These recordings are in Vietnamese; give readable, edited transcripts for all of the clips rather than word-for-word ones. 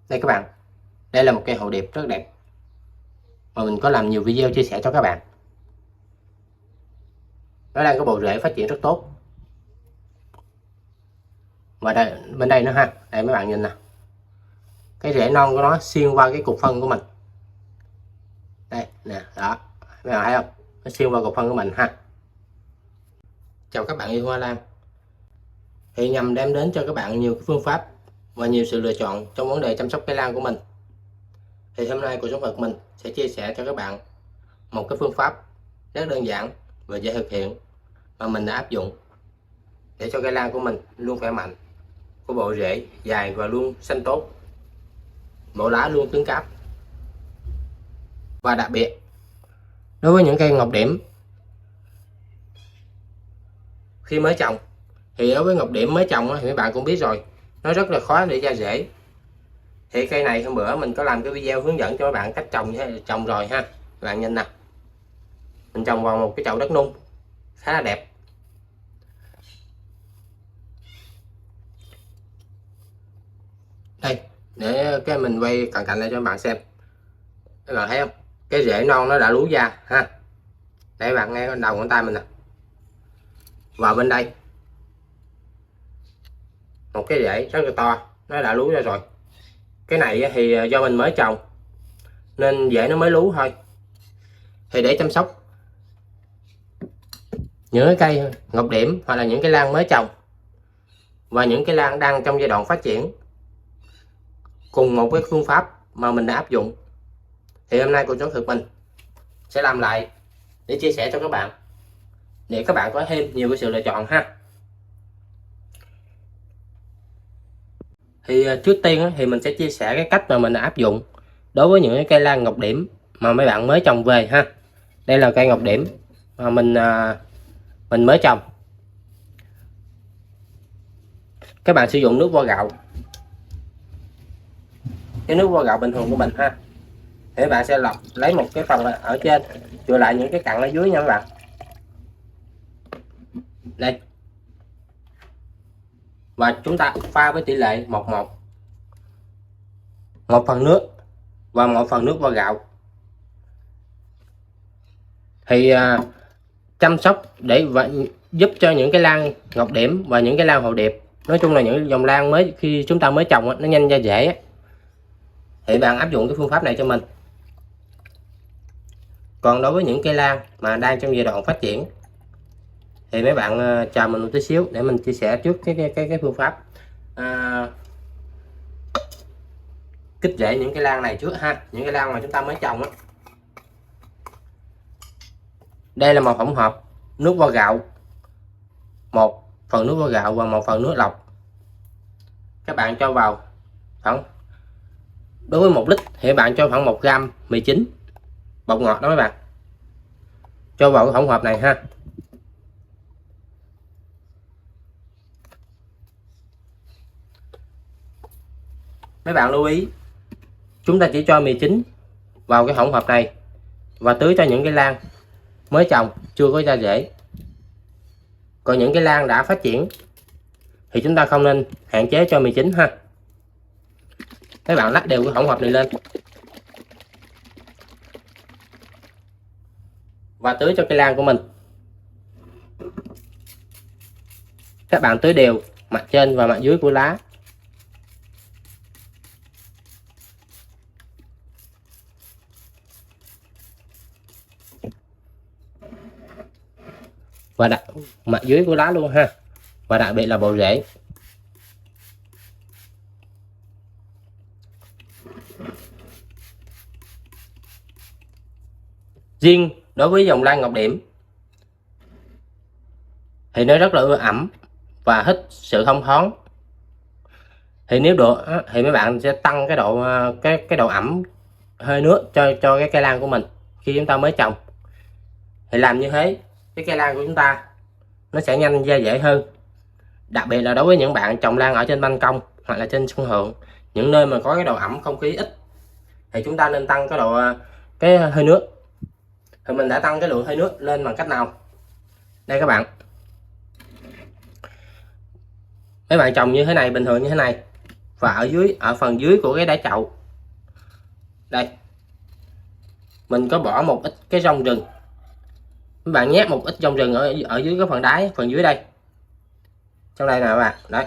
Đây các bạn, đây là một cây hồ điệp rất đẹp mà mình có làm nhiều video chia sẻ cho các bạn. Nó đang có bộ rễ phát triển rất tốt. Và đây, bên đây nữa ha, đây mấy bạn nhìn nè, cái rễ non của nó xuyên qua cái cục phân của mình. Đây nè, đó, mấy bạn thấy không, nó xuyên qua cục phân của mình ha. Chào các bạn yêu hoa lan. Thì nhằm đem đến cho các bạn nhiều phương pháp và nhiều sự lựa chọn trong vấn đề chăm sóc cây lan của mình, thì hôm nay Cuộc Sống Vật mình sẽ chia sẻ cho các bạn một cái phương pháp rất đơn giản và dễ thực hiện mà mình đã áp dụng để cho cây lan của mình luôn khỏe mạnh, có bộ rễ dài và luôn xanh tốt, bộ lá luôn cứng cáp. Và đặc biệt đối với những cây ngọc điểm khi mới trồng, thì đối với ngọc điểm mới trồng thì mấy bạn cũng biết rồi, nó rất là khó để ra rễ. Thì cây này hôm bữa mình có làm cái video hướng dẫn cho các bạn cách trồng rồi ha. Các bạn nhìn nè, mình trồng vào một cái chậu đất nung khá là đẹp. Đây, để cái mình quay cận cạnh lại cho các bạn xem. Các bạn thấy không, cái rễ non nó đã lú ra ha. Đây các bạn nghe đầu ngón tay mình nè, vào bên đây một cái rễ rất là to, nó đã lú ra rồi. Cái này thì do mình mới trồng nên rễ nó mới lú thôi. Thì để chăm sóc những cái cây ngọc điểm hoặc là những cái lan mới trồng và những cái lan đang trong giai đoạn phát triển cùng một cái phương pháp mà mình đã áp dụng, thì hôm nay cô chú thực mình sẽ làm lại để chia sẻ cho các bạn, để các bạn có thêm nhiều cái sự lựa chọn ha. Thì trước tiên thì mình sẽ chia sẻ cái cách mà mình đã áp dụng đối với những cái cây lan ngọc điểm mà mấy bạn mới trồng về ha. Đây là cây ngọc điểm mà mình mới trồng. Các bạn sử dụng nước vo gạo, cái nước vo gạo bình thường của mình ha. Thì các bạn sẽ lọc lấy một cái phần ở trên, chừa lại những cái cặn ở dưới nha các bạn. Đây, và chúng ta pha với tỷ lệ 1:1, 1 phần nước và 1 phần nước vo gạo. Thì chăm sóc để giúp cho những cái lan ngọc điểm và những cái lan hồ điệp, nói chung là những dòng lan mới khi chúng ta mới trồng nó nhanh ra rễ, thì bạn áp dụng cái phương pháp này cho mình. Còn đối với những cây lan mà đang trong giai đoạn phát triển thì mấy bạn chờ mình một tí xíu để mình chia sẻ trước cái phương pháp kích rễ những cái lan này trước ha. Những cái lan mà chúng ta mới trồng á. Đây là một hỗn hợp nước vo gạo, 1 phần nước vo gạo và 1 phần nước lọc. Các bạn cho vào khoảng, đối với 1 lít thì các bạn cho khoảng 1 gram mì chính bột ngọt đó mấy bạn, cho vào cái hỗn hợp này ha. Mấy bạn lưu ý, chúng ta chỉ cho mì chính vào cái hỗn hợp này và tưới cho những cái lan mới trồng chưa có ra rễ. Còn những cái lan đã phát triển thì chúng ta không nên hạn chế cho mì chính ha. Các bạn lắc đều cái hỗn hợp này lên và tưới cho cây lan của mình. Các bạn tưới đều mặt trên và mặt dưới của lá. Và đặt mặt dưới của lá luôn ha, và đặc biệt là bộ rễ. Riêng đối với dòng lan ngọc điểm thì nó rất là ưa ẩm và thích sự thông thoáng. Thì nếu được thì mấy bạn sẽ tăng cái độ cái độ ẩm hơi nước cho cái cây lan của mình khi chúng ta mới trồng. Thì làm như thế cái cây lan của chúng ta nó sẽ nhanh ra rễ hơn. Đặc biệt là đối với những bạn trồng lan ở trên ban công hoặc là trên sân thượng, những nơi mà có cái độ ẩm không khí ít, thì chúng ta nên tăng cái độ cái hơi nước. Thì mình đã tăng cái lượng hơi nước lên bằng cách nào? Đây các bạn, mấy bạn trồng như thế này, bình thường như thế này, và ở phần dưới của cái đáy chậu đây mình có bỏ một ít cái rong rừng, các bạn nhét một ít rong rừng ở dưới cái phần đáy, phần dưới đây, trong đây nè các bạn. Đấy,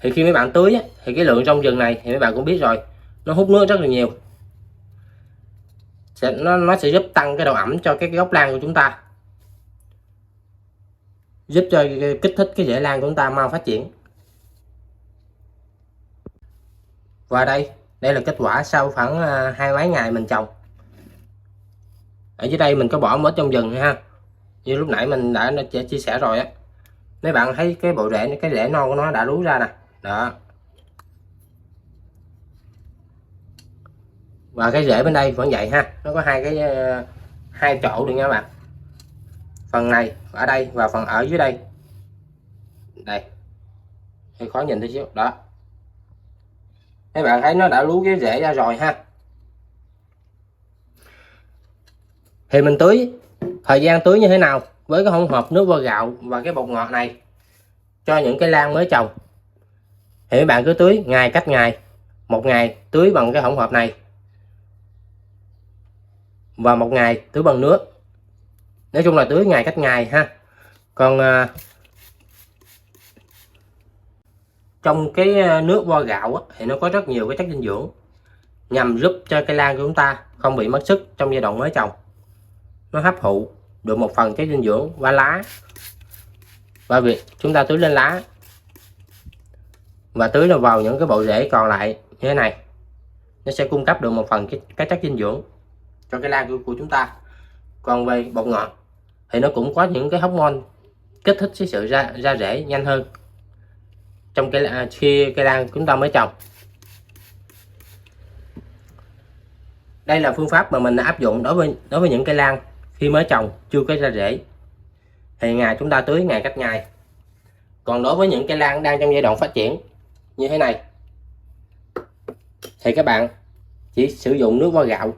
thì khi mấy bạn tưới á, thì cái lượng rong rừng này thì mấy bạn cũng biết rồi, nó hút nước rất là nhiều, nó sẽ giúp tăng cái độ ẩm cho cái gốc lan của chúng ta, giúp cho kích thích cái rễ lan của chúng ta mau phát triển. Và đây là kết quả sau khoảng 20 mấy ngày mình trồng. Ở dưới đây mình có bỏ một ít trong rừng ha, như lúc nãy mình đã chia sẻ rồi á. Mấy bạn thấy cái bộ rễ, cái rễ non của nó đã lú ra nè, đó. Và cái rễ bên đây vẫn vậy ha, nó có hai chỗ được nha các bạn, phần này ở đây và phần ở dưới đây. Đây, hơi khó nhìn tí xíu đó, các bạn thấy nó đã lú cái rễ ra rồi ha. Thì mình tưới, thời gian tưới như thế nào với cái hỗn hợp nước vo gạo và cái bột ngọt này cho những cây lan mới trồng, thì các bạn cứ tưới ngày cách ngày, một ngày tưới bằng cái hỗn hợp này và một ngày tưới bằng nước. Nói chung là tưới ngày cách ngày ha. Còn trong cái nước vo gạo á, thì nó có rất nhiều cái chất dinh dưỡng nhằm giúp cho cây lan của chúng ta không bị mất sức trong giai đoạn mới trồng. Nó hấp thụ được một phần chất dinh dưỡng qua lá, và việc chúng ta tưới lên lá và tưới vào những cái bộ rễ còn lại như thế này, nó sẽ cung cấp được một phần cái chất dinh dưỡng cho cái lan của chúng ta. Còn về bột ngọt thì nó cũng có những cái hormone kích thích cái sự ra rễ nhanh hơn trong khi cây lan chúng ta mới trồng. Đây là phương pháp mà mình đã áp dụng đối với những cây lan khi mới trồng chưa có ra rễ, thì ngày chúng ta tưới ngày cách ngày. Còn đối với những cây lan đang trong giai đoạn phát triển như thế này thì các bạn chỉ sử dụng nước vo gạo,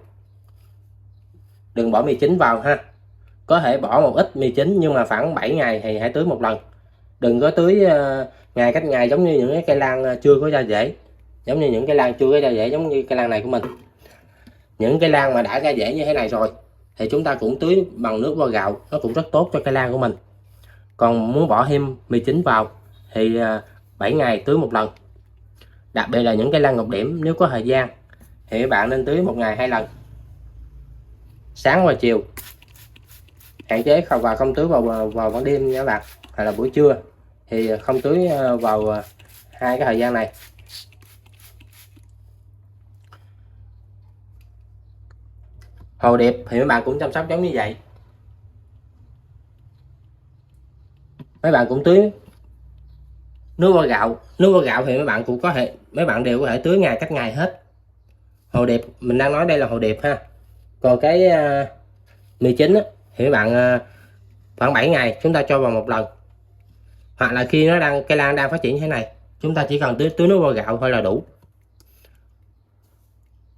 đừng bỏ mì chính vào ha. Có thể bỏ một ít mì chính nhưng mà khoảng 7 ngày thì hãy tưới một lần, đừng có tưới ngày cách ngày giống như những cái cây lan chưa có ra rễ, giống như những cây lan chưa có ra rễ giống như cây lan này của mình. Những cây lan mà đã ra rễ như thế này rồi thì chúng ta cũng tưới bằng nước vo gạo, nó cũng rất tốt cho cây lan của mình. Còn muốn bỏ thêm mì chính vào thì 7 ngày tưới một lần. Đặc biệt là những cây lan ngọc điểm, nếu có thời gian thì các bạn nên tưới một ngày 2 lần, sáng và chiều, hạn chế không tưới vào ban đêm nha các bạn, hay là buổi trưa thì không tưới vào hai cái thời gian này. Hồ điệp thì mấy bạn cũng chăm sóc giống như vậy, mấy bạn cũng tưới nước vo gạo. Nước vo gạo thì mấy bạn đều có thể tưới ngày cách ngày hết. Hồ điệp mình đang nói đây là hồ điệp ha. Còn cái mì chính á, thì mấy bạn khoảng 7 ngày chúng ta cho vào một lần, hoặc là khi cây lan đang phát triển như thế này chúng ta chỉ cần tưới nước vo gạo thôi là đủ.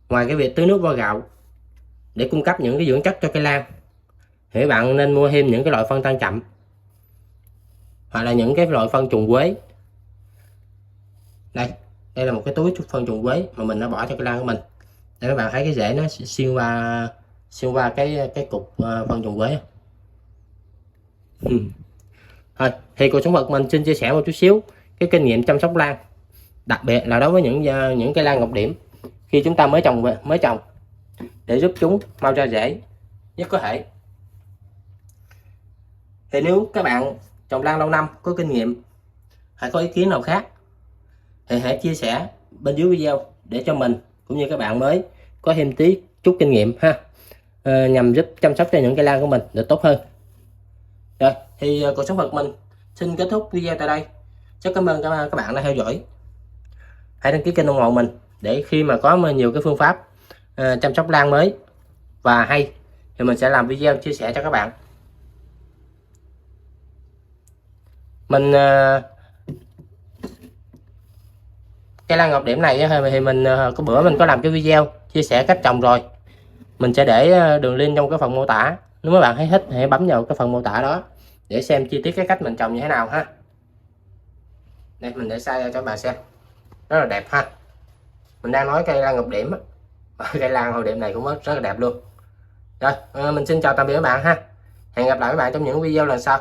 Ngoài cái việc tưới nước vo gạo để cung cấp những cái dưỡng chất cho cây lan thì các bạn nên mua thêm những cái loại phân tăng chậm, hoặc là những cái loại phân trùng quế. Đây là một cái túi phân trùng quế mà mình đã bỏ cho cây lan của mình. Để các bạn thấy cái rễ nó xuyên qua cái cục phân trùng quế. Thôi thì cô sống vật mình xin chia sẻ một chút xíu cái kinh nghiệm chăm sóc lan, đặc biệt là đối với những cây lan ngọc điểm khi chúng ta mới trồng để giúp chúng mau ra rễ nhất có thể. Thì nếu các bạn trồng lan lâu năm có kinh nghiệm hay có ý kiến nào khác thì hãy chia sẻ bên dưới video để cho mình cũng như các bạn mới có thêm chút kinh nghiệm ha, nhằm giúp chăm sóc cho những cây lan của mình được tốt hơn. Rồi thì cuộc sống vật mình xin kết thúc video tại đây. Rất cảm ơn các bạn đã theo dõi. Hãy đăng ký kênh ủng hộ mình để khi mà có nhiều cái phương pháp chăm sóc lan mới và hay thì mình sẽ làm video chia sẻ cho các bạn. Mình cây lan ngọc điểm này thì mình có bữa mình có làm cái video chia sẻ cách trồng rồi, mình sẽ để đường link trong cái phần mô tả. Nếu các bạn thấy thích hãy bấm vào cái phần mô tả đó để xem chi tiết cái cách mình trồng như thế nào ha. Đây mình để sai cho các bạn xem. rất là đẹp ha. Mình đang nói cây lan ngọc điểm á, cây lan hồi điểm này cũng rất là đẹp luôn. Rồi mình xin chào tạm biệt các bạn ha, hẹn gặp lại các bạn trong những video lần sau.